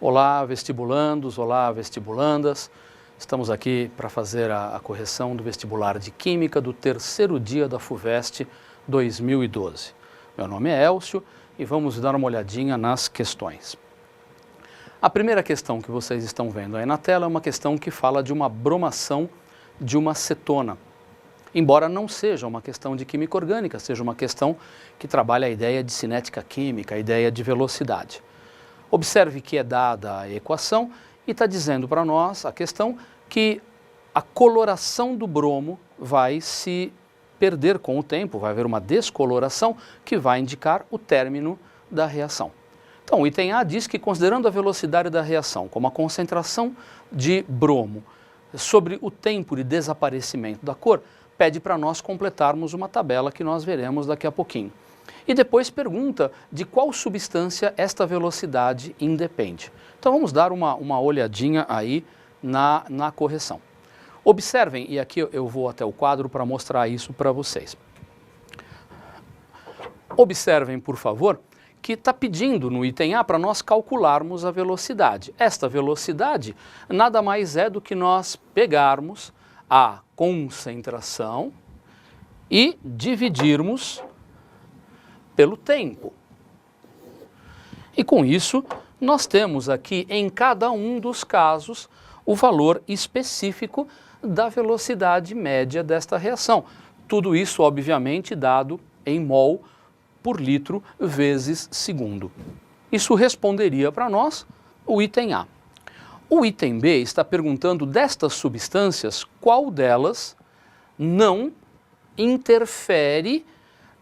Olá, vestibulandos, olá, vestibulandas. Estamos aqui para fazer a correção do vestibular de Química do terceiro dia da FUVEST 2012. Meu nome é Elcio e vamos dar uma olhadinha nas questões. A primeira questão que vocês estão vendo aí na tela é uma questão que fala de uma bromação de uma cetona. Embora não seja uma questão de química orgânica, seja uma questão que trabalha a ideia de cinética química, a ideia de velocidade. Observe que é dada a equação e está dizendo para nós a questão que a coloração do bromo vai se perder com o tempo, vai haver uma descoloração que vai indicar o término da reação. Então, o item A diz que, considerando a velocidade da reação como a concentração de bromo sobre o tempo de desaparecimento da cor, pede para nós completarmos uma tabela que nós veremos daqui a pouquinho. E depois pergunta de qual substância esta velocidade independe. Então vamos dar uma olhadinha aí na correção. Observem, e aqui eu vou até o quadro para mostrar isso para vocês. Observem, por favor, que está pedindo no item A para nós calcularmos a velocidade. Esta velocidade nada mais é do que nós pegarmos a concentração e dividirmos pelo tempo. E com isso, nós temos aqui em cada um dos casos o valor específico da velocidade média desta reação. Tudo isso, obviamente, dado em mol por litro vezes segundo. Isso responderia para nós o item A. O item B está perguntando destas substâncias qual delas não interfere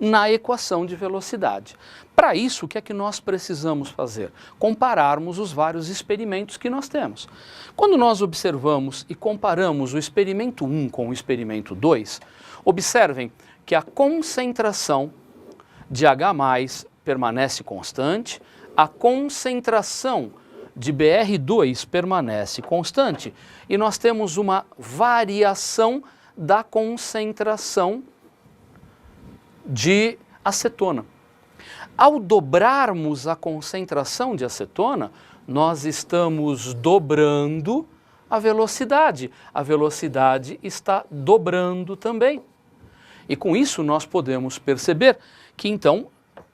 na equação de velocidade. Para isso, o que é que nós precisamos fazer? Compararmos os vários experimentos que nós temos. Quando nós observamos e comparamos o experimento 1 com o experimento 2, observem que a concentração de H+ permanece constante, a concentração de Br2 permanece constante e nós temos uma variação da concentração de acetona. Ao dobrarmos a concentração de acetona, nós estamos dobrando a velocidade. A velocidade está dobrando também. E com isso nós podemos perceber que então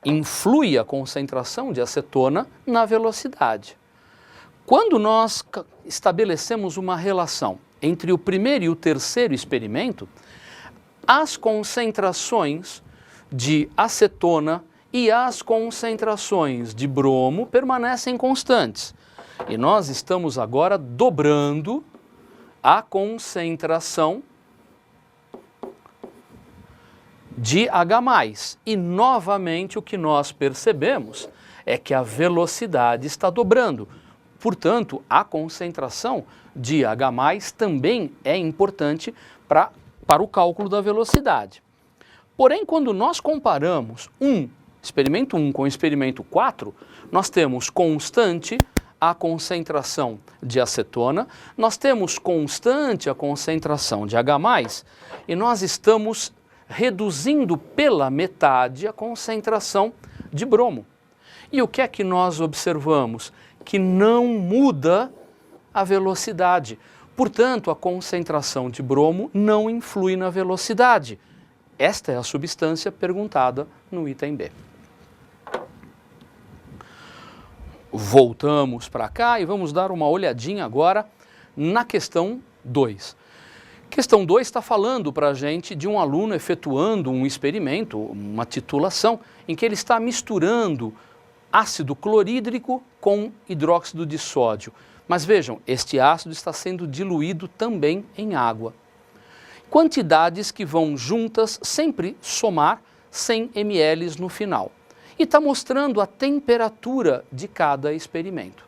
influi a concentração de acetona na velocidade. Quando nós estabelecemos uma relação entre o primeiro e o terceiro experimento, as concentrações de acetona e as concentrações de bromo permanecem constantes. E nós estamos agora dobrando a concentração de H+. E novamente o que nós percebemos é que a velocidade está dobrando. Portanto, a concentração de H+ também é importante para o cálculo da velocidade. Porém, quando nós comparamos experimento 1 com o experimento 4, nós temos constante a concentração de acetona, nós temos constante a concentração de H+, e nós estamos reduzindo pela metade a concentração de bromo. E o que é que nós observamos? Que não muda a velocidade. Portanto, a concentração de bromo não influi na velocidade. Esta é a substância perguntada no item B. Voltamos para cá e vamos dar uma olhadinha agora na questão 2. Questão 2 está falando para a gente de um aluno efetuando um experimento, uma titulação, em que ele está misturando ácido clorídrico com hidróxido de sódio. Mas vejam, este ácido está sendo diluído também em água. Quantidades que vão juntas sempre somar 100 ml no final. E está mostrando a temperatura de cada experimento.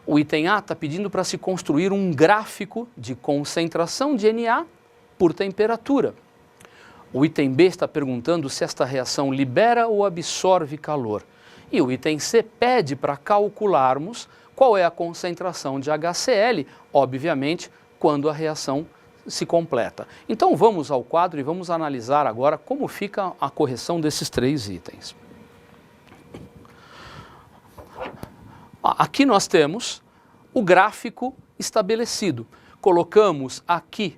O item A está pedindo para se construir um gráfico de concentração de Na por temperatura. O item B está perguntando se esta reação libera ou absorve calor. E o item C pede para calcularmos qual é a concentração de HCl, obviamente, quando a reação se completa. Então vamos ao quadro e vamos analisar agora como fica a correção desses três itens. Aqui nós temos o gráfico estabelecido. Colocamos aqui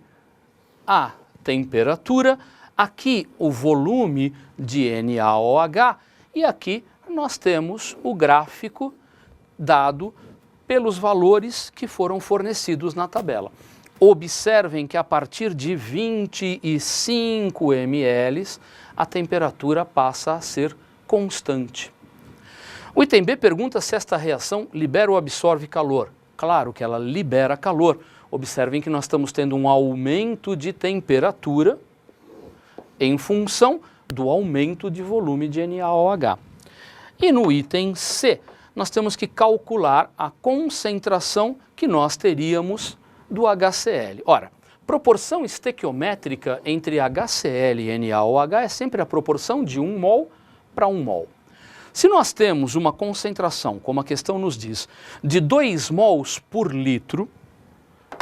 a temperatura, aqui o volume de NaOH e aqui nós temos o gráfico dado pelos valores que foram fornecidos na tabela. Observem que a partir de 25 ml a temperatura passa a ser constante. O item B pergunta se esta reação libera ou absorve calor. Claro que ela libera calor. Observem que nós estamos tendo um aumento de temperatura em função do aumento de volume de NaOH. E no item C, nós temos que calcular a concentração que nós teríamos do HCl. Ora, proporção estequiométrica entre HCl e NaOH é sempre a proporção de 1 mol para 1 mol. Se nós temos uma concentração, como a questão nos diz, de 2 mols por litro,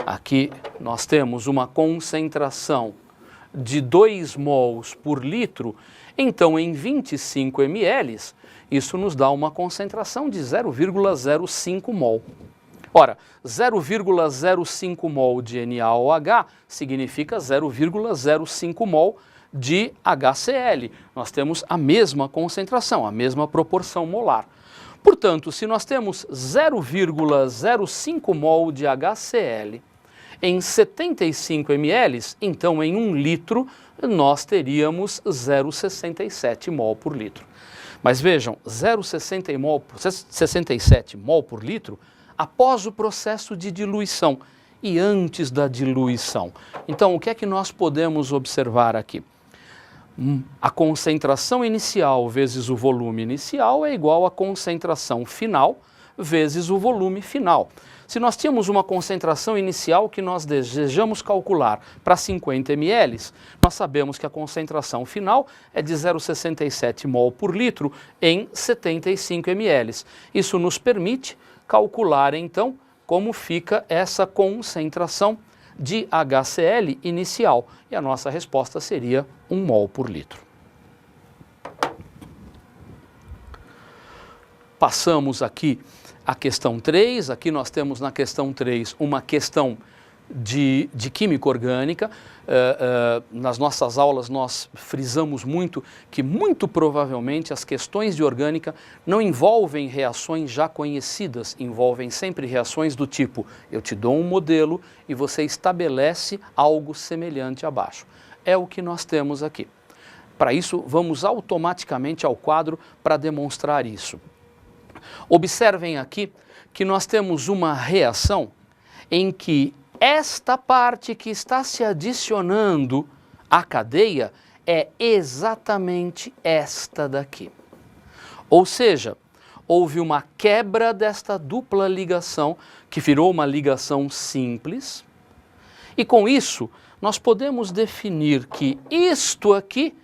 aqui nós temos uma concentração de 2 mols por litro, então em 25 ml, isso nos dá uma concentração de 0,05 mol. Ora, 0,05 mol de NaOH significa 0,05 mol de HCl. Nós temos a mesma concentração, a mesma proporção molar. Portanto, se nós temos 0,05 mol de HCl em 75 ml, então em 1 litro nós teríamos 0,67 mol por litro. Mas vejam, 0,67 mol por litro após o processo de diluição e antes da diluição. Então, o que é que nós podemos observar aqui? A concentração inicial vezes o volume inicial é igual à concentração final vezes o volume final. Se nós tínhamos uma concentração inicial que nós desejamos calcular para 50 ml, nós sabemos que a concentração final é de 0,67 mol por litro em 75 ml. Isso nos permite calcular, então, como fica essa concentração de HCl inicial. E a nossa resposta seria 1 mol por litro. Passamos aqui a questão 3, aqui nós temos na questão 3 uma questão de química orgânica. Nas nossas aulas nós frisamos muito que muito provavelmente as questões de orgânica não envolvem reações já conhecidas, envolvem sempre reações do tipo, eu te dou um modelo e você estabelece algo semelhante abaixo. É o que nós temos aqui. Para isso, vamos automaticamente ao quadro para demonstrar isso. Observem aqui que nós temos uma reação em que esta parte que está se adicionando à cadeia é exatamente esta daqui. Ou seja, houve uma quebra desta dupla ligação, que virou uma ligação simples, e com isso nós podemos definir que isto aqui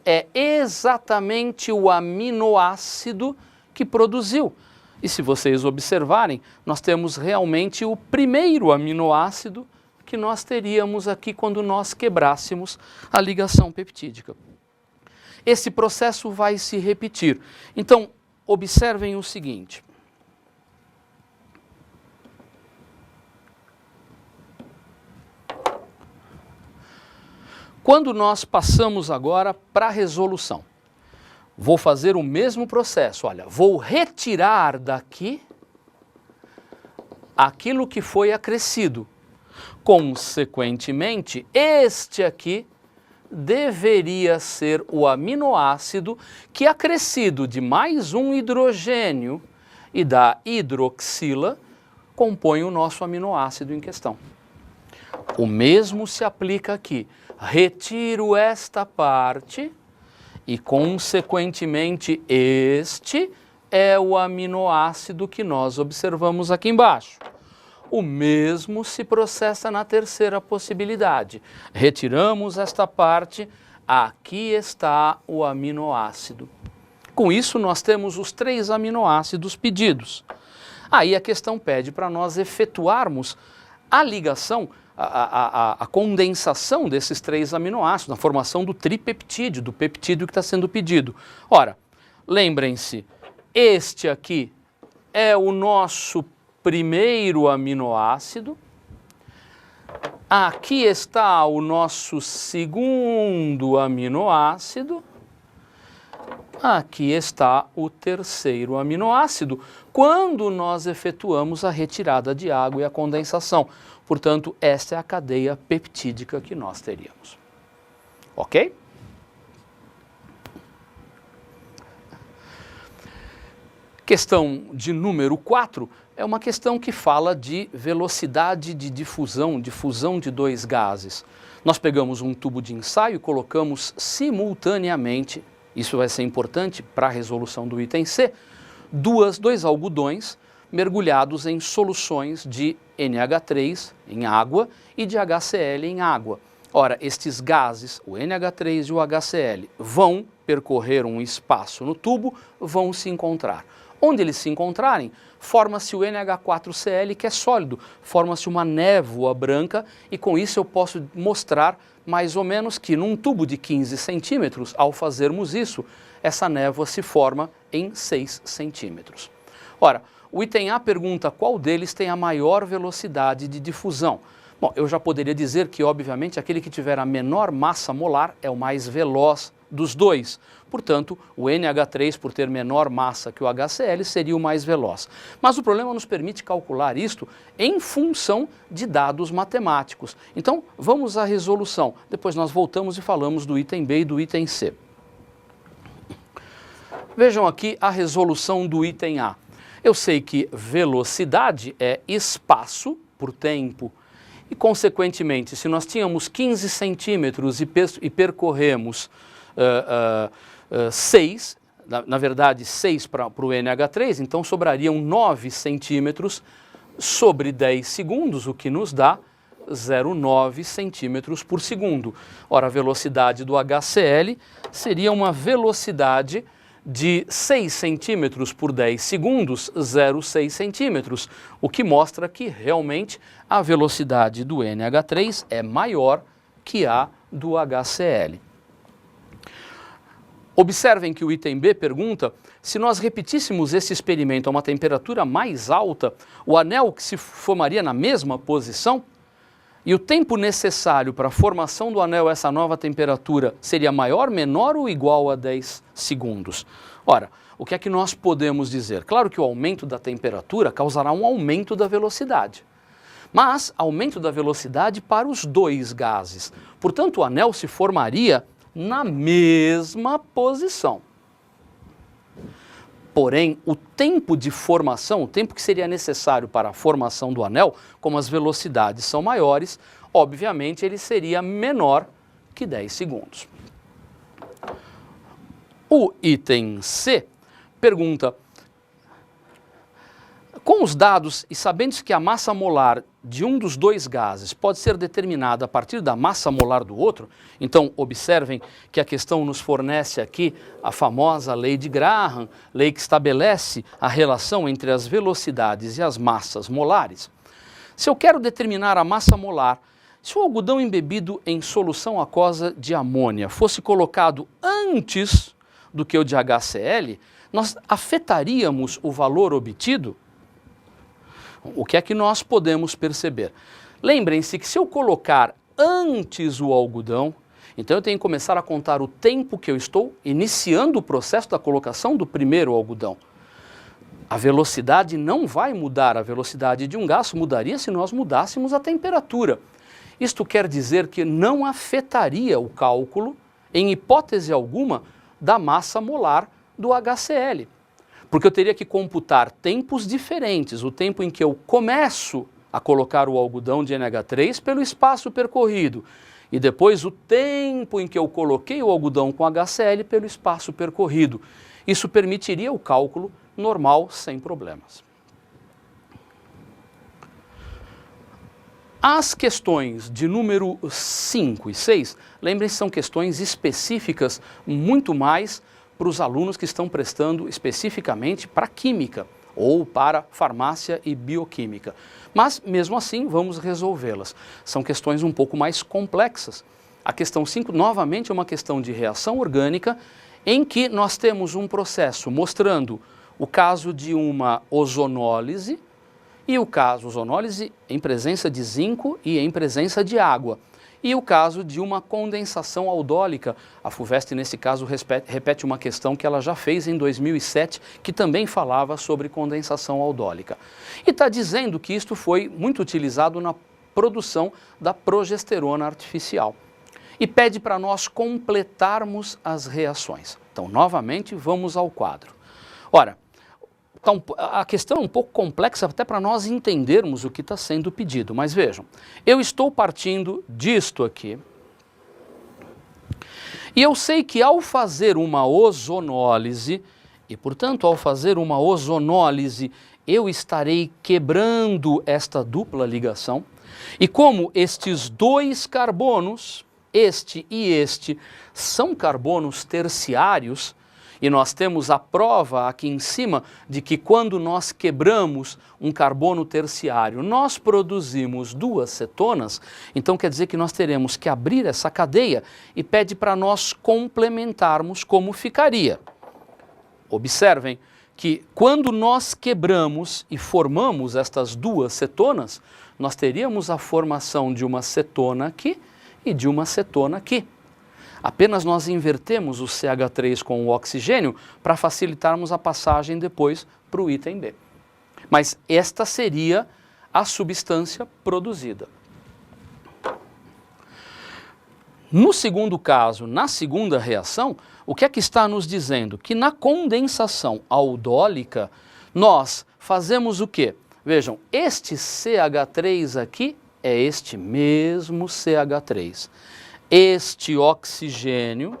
é exatamente o aminoácido que produziu. E se vocês observarem, nós temos realmente o primeiro aminoácido que nós teríamos aqui quando nós quebrássemos a ligação peptídica. Esse processo vai se repetir. Então, observem o seguinte. Quando nós passamos agora para a resolução, vou fazer o mesmo processo, olha, vou retirar daqui aquilo que foi acrescido. Consequentemente, este aqui deveria ser o aminoácido que, acrescido de mais um hidrogênio e da hidroxila, compõe o nosso aminoácido em questão. O mesmo se aplica aqui. Retiro esta parte e, consequentemente, este é o aminoácido que nós observamos aqui embaixo. O mesmo se processa na terceira possibilidade. Retiramos esta parte, aqui está o aminoácido. Com isso, nós temos os 3 aminoácidos pedidos. Aí a questão pede para nós efetuarmos a ligação, a condensação desses 3 aminoácidos, na formação do tripeptídeo, do peptídeo que está sendo pedido. Ora, lembrem-se, este aqui é o nosso primeiro aminoácido. Aqui está o nosso segundo aminoácido. Aqui está o terceiro aminoácido, quando nós efetuamos a retirada de água e a condensação. Portanto, esta é a cadeia peptídica que nós teríamos. Ok? Questão de número 4 é uma questão que fala de velocidade de difusão de dois gases. Nós pegamos um tubo de ensaio e colocamos simultaneamente, isso vai ser importante para a resolução do item C, dois algodões mergulhados em soluções de NH3 em água e de HCl em água. Ora, estes gases, o NH3 e o HCl, vão percorrer um espaço no tubo, vão se encontrar. Onde eles se encontrarem, forma-se o NH4Cl, que é sólido, forma-se uma névoa branca e com isso eu posso mostrar mais ou menos que num tubo de 15 centímetros, ao fazermos isso, essa névoa se forma em 6 centímetros. Ora, o item A pergunta qual deles tem a maior velocidade de difusão. Bom, eu já poderia dizer que, obviamente, aquele que tiver a menor massa molar é o mais veloz dos dois. Portanto, o NH3, por ter menor massa que o HCl, seria o mais veloz. Mas o problema nos permite calcular isto em função de dados matemáticos. Então, vamos à resolução. Depois nós voltamos e falamos do item B e do item C. Vejam aqui a resolução do item A. Eu sei que velocidade é espaço por tempo. E, consequentemente, se nós tínhamos 15 centímetros e percorremos 6, na verdade 6 para o NH3, então sobrariam 9 centímetros sobre 10 segundos, o que nos dá 0,9 centímetros por segundo. Ora, a velocidade do HCl seria uma velocidade de 6 centímetros por 10 segundos, 0,6 centímetros, o que mostra que realmente a velocidade do NH3 é maior que a do HCl. Observem que o item B pergunta se nós repetíssemos esse experimento a uma temperatura mais alta, o anel que se formaria na mesma posição e o tempo necessário para a formação do anel a essa nova temperatura seria maior, menor ou igual a 10 segundos? Ora, o que é que nós podemos dizer? Claro que o aumento da temperatura causará um aumento da velocidade, mas aumento da velocidade para os dois gases. Portanto, o anel se formaria na mesma posição. Porém, o tempo de formação, o tempo que seria necessário para a formação do anel, como as velocidades são maiores, obviamente ele seria menor que 10 segundos. O item C pergunta, com os dados e sabendo-se que a massa molar de um dos dois gases pode ser determinada a partir da massa molar do outro, então observem que a questão nos fornece aqui a famosa lei de Graham, lei que estabelece a relação entre as velocidades e as massas molares. Se eu quero determinar a massa molar, se o algodão embebido em solução aquosa de amônia fosse colocado antes do que o de HCl, nós afetaríamos o valor obtido? O que é que nós podemos perceber? Lembrem-se que se eu colocar antes o algodão, então eu tenho que começar a contar o tempo que eu estou iniciando o processo da colocação do primeiro algodão. A velocidade não vai mudar, a velocidade de um gás mudaria se nós mudássemos a temperatura. Isto quer dizer que não afetaria o cálculo, em hipótese alguma, da massa molar do HCl. Porque eu teria que computar tempos diferentes, o tempo em que eu começo a colocar o algodão de NH3 pelo espaço percorrido, e depois o tempo em que eu coloquei o algodão com HCl pelo espaço percorrido. Isso permitiria o cálculo normal sem problemas. As questões de número 5 e 6, lembrem-se, são questões específicas muito mais para os alunos que estão prestando especificamente para Química ou para Farmácia e Bioquímica. Mas, mesmo assim, vamos resolvê-las. São questões um pouco mais complexas. A questão 5, novamente, é uma questão de reação orgânica em que nós temos um processo mostrando o caso de uma ozonólise E o caso ozonólise em presença de zinco e em presença de água. E o caso de uma condensação aldólica. A FUVEST, nesse caso, repete uma questão que ela já fez em 2007, que também falava sobre condensação aldólica. E está dizendo que isto foi muito utilizado na produção da progesterona artificial. E pede para nós completarmos as reações. Então, novamente, vamos ao quadro. Ora, a questão é um pouco complexa até para nós entendermos o que está sendo pedido, mas vejam, eu estou partindo disto aqui, e eu sei que ao fazer uma ozonólise, e portanto ao fazer uma ozonólise, eu estarei quebrando esta dupla ligação, e como estes dois carbonos, este e este, são carbonos terciários, e nós temos a prova aqui em cima de que quando nós quebramos um carbono terciário, nós produzimos duas cetonas, então quer dizer que nós teremos que abrir essa cadeia e pede para nós complementarmos como ficaria. Observem que quando nós quebramos e formamos estas duas cetonas, nós teríamos a formação de uma cetona aqui e de uma cetona aqui. Apenas nós invertemos o CH3 com o oxigênio para facilitarmos a passagem depois para o item B. Mas esta seria a substância produzida. No segundo caso, na segunda reação, o que é que está nos dizendo? Que na condensação aldólica, nós fazemos o quê? Vejam, este CH3 aqui é este mesmo CH3. Este oxigênio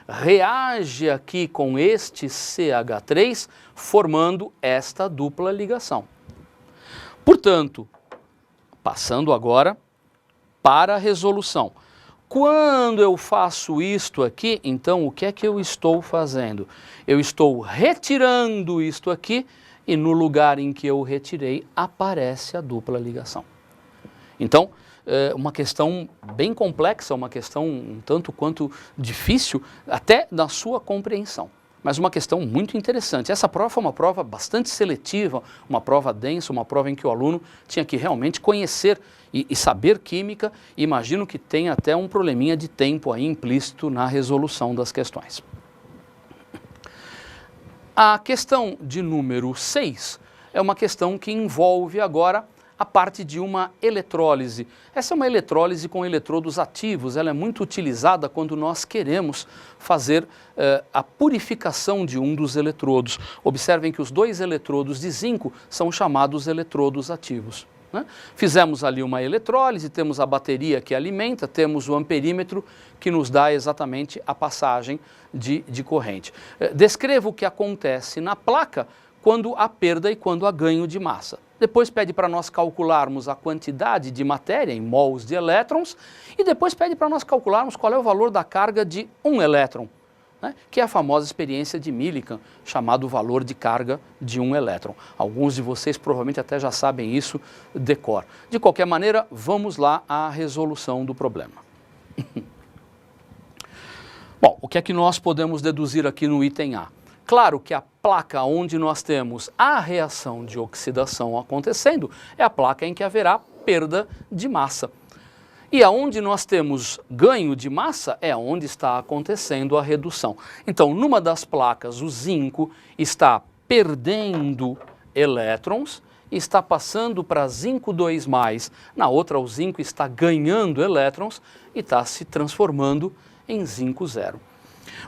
reage aqui com este CH3, formando esta dupla ligação. Portanto, passando agora para a resolução. Quando eu faço isto aqui, então o que é que eu estou fazendo? Eu estou retirando isto aqui e no lugar em que eu retirei aparece a dupla ligação. Então, uma questão bem complexa, uma questão um tanto quanto difícil, até na sua compreensão, mas uma questão muito interessante. Essa prova foi uma prova bastante seletiva, uma prova densa, uma prova em que o aluno tinha que realmente conhecer e saber química, e imagino que tem até um probleminha de tempo aí implícito na resolução das questões. A questão de número 6 é uma questão que envolve agora a parte de uma eletrólise. Essa é uma eletrólise com eletrodos ativos, ela é muito utilizada quando nós queremos fazer a purificação de um dos eletrodos. Observem que os dois eletrodos de zinco são chamados eletrodos ativos, né? Fizemos ali uma eletrólise, temos a bateria que alimenta, temos o amperímetro que nos dá exatamente a passagem de corrente. Descreva o que acontece na placa quando há perda e quando há ganho de massa. Depois pede para nós calcularmos a quantidade de matéria em mols de elétrons e depois pede para nós calcularmos qual é o valor da carga de um elétron, né? Que é a famosa experiência de Millikan, chamado valor de carga de um elétron. Alguns de vocês provavelmente até já sabem isso de cor. De qualquer maneira, vamos lá à resolução do problema. Bom, o que é que nós podemos deduzir aqui no item A? Claro que a placa onde nós temos a reação de oxidação acontecendo é a placa em que haverá perda de massa. E aonde nós temos ganho de massa é onde está acontecendo a redução. Então, numa das placas, o zinco está perdendo elétrons e está passando para zinco 2+. Na outra, o zinco está ganhando elétrons e está se transformando em zinco 0.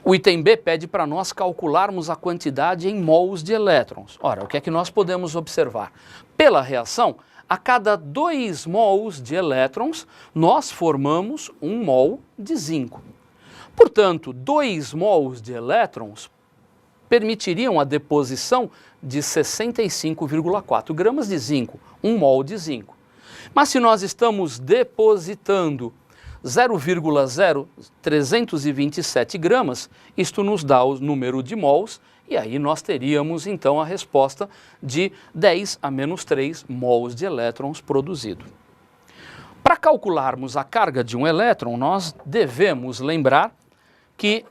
O item B pede para nós calcularmos a quantidade em mols de elétrons. Ora, o que é que nós podemos observar? Pela reação, a cada 2 mols de elétrons, nós formamos 1 mol de zinco. Portanto, 2 mols de elétrons permitiriam a deposição de 65,4 gramas de zinco, 1 mol de zinco. Mas se nós estamos depositando 0,0327 gramas, isto nos dá o número de mols, e aí nós teríamos então a resposta de 10 a menos 3 mols de elétrons produzido. Para calcularmos a carga de um elétron, nós devemos lembrar que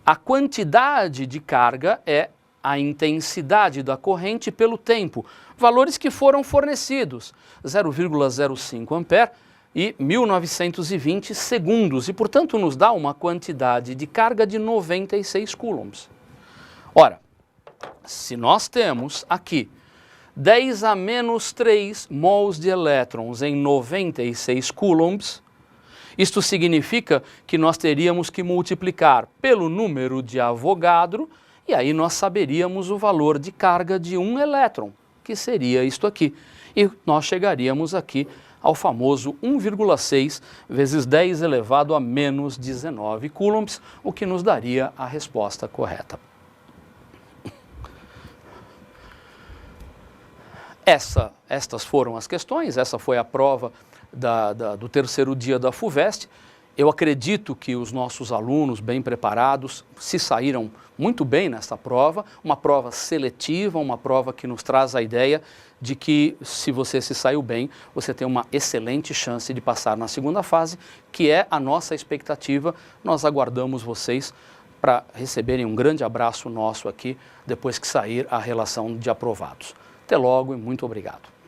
a quantidade de carga é a intensidade da corrente pelo tempo, valores que foram fornecidos, 0,05 ampere e 1920 segundos, e portanto nos dá uma quantidade de carga de 96 coulombs. Ora, se nós temos aqui 10 a menos 3 mols de elétrons em 96 coulombs, isto significa que nós teríamos que multiplicar pelo número de Avogadro e aí nós saberíamos o valor de carga de um elétron, que seria isto aqui. E nós chegaríamos aqui ao famoso 1,6 vezes 10 elevado a menos 19 coulombs, o que nos daria a resposta correta. Estas foram as questões, essa foi a prova do terceiro dia da FUVEST. Eu acredito que os nossos alunos bem preparados se saíram muito bem nesta prova, uma prova seletiva, uma prova que nos traz a ideia de que se você se saiu bem, você tem uma excelente chance de passar na segunda fase, que é a nossa expectativa. Nós aguardamos vocês para receberem um grande abraço nosso aqui, depois que sair a relação de aprovados. Até logo e muito obrigado.